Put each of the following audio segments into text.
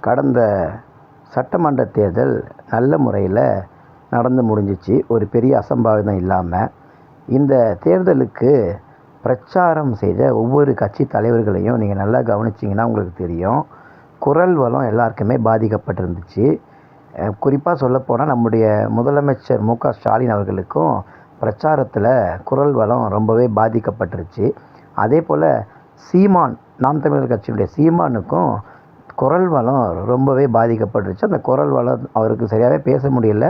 கடந்த சட்டமன்ற தேர்தல் நல்ல முறையில் நடந்து முடிஞ்சிச்சு. ஒரு பெரிய அசம்பாவிதம் இல்லாமல். இந்த தேர்தலுக்கு பிரச்சாரம் செய்த ஒவ்வொரு கட்சி தலைவர்களையும் நீங்கள் நல்லா கவனிச்சிங்கன்னா உங்களுக்கு தெரியும். குரல் வளம் எல்லாருக்குமே பாதிக்கப்பட்டிருந்துச்சு. குறிப்பாக சொல்லப்போனால் நம்முடைய முதலமைச்சர் மு க ஸ்டாலின் அவர்களுக்கும் பிரச்சாரத்தில் குரல் வளம் ரொம்பவே பாதிக்கப்பட்டுருச்சு. அதே போல் சீமான், நாம் தமிழர் கட்சியினுடைய சீமானுக்கும் குரல் வளம் ரொம்பவே பாதிக்கப்பட்டுருச்சு. அந்த குரல் வளம் அவருக்கு சரியாகவே பேச முடியல.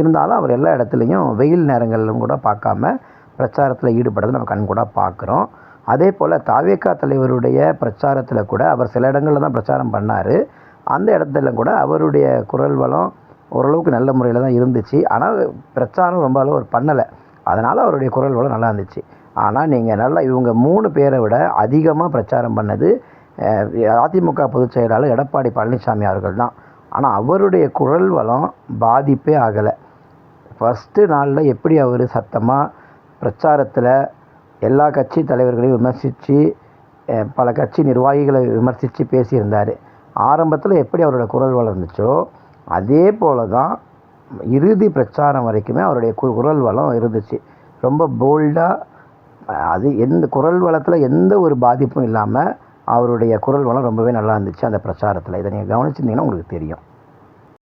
இருந்தாலும் அவர் எல்லா இடத்துலையும் வெயில் நேரங்களிலும் கூட பார்க்காம பிரச்சாரத்தில் ஈடுபடுறதை நம்ம கண்கூட பார்க்குறோம். அதே போல் தாவேகா தலைவருடைய பிரச்சாரத்தில் கூட அவர் சில இடங்களில் தான் பிரச்சாரம் பண்ணார். அந்த இடத்துல கூட அவருடைய குரல் வளம் ஓரளவுக்கு நல்ல முறையில் தான் இருந்துச்சு. ஆனால் பிரச்சாரம் ரொம்ப அளவு அவர் பண்ணலை. அதனால் அவருடைய குரல் வளம் நல்லா இருந்துச்சு. ஆனால் நீங்கள் நல்லா இவங்க 3 பேரை விட அதிகமாக பிரச்சாரம் பண்ணது அதிமுக பொதுச் செயலாளர் எடப்பாடி பழனிசாமி அவர்கள் தான். ஆனால் அவருடைய குரல் வளம் பாதிப்பே ஆகலை. ஃபஸ்ட்டு நாளில் எப்படி அவர் சத்தமாக பிரச்சாரத்தில் எல்லா கட்சி தலைவர்களையும் விமர்சித்து பல கட்சி நிர்வாகிகளை விமர்சித்து பேசியிருந்தார். ஆரம்பத்தில் எப்படி அவரோட குரல் வளம் இருந்துச்சோ அதே போல் தான் இறுதி பிரச்சாரம் வரைக்குமே அவருடைய குரல் வளம் இருந்துச்சு. ரொம்ப போல்டாக, அது எந்த குரல் வளத்தில் எந்த ஒரு பாதிப்பும் இல்லாமல் அவருடைய குரல் வளம் ரொம்பவே நல்லா இருந்துச்சு அந்த பிரச்சாரத்தில். இதை நீங்கள் கவனிச்சிருந்தீங்கன்னா உங்களுக்கு தெரியும்.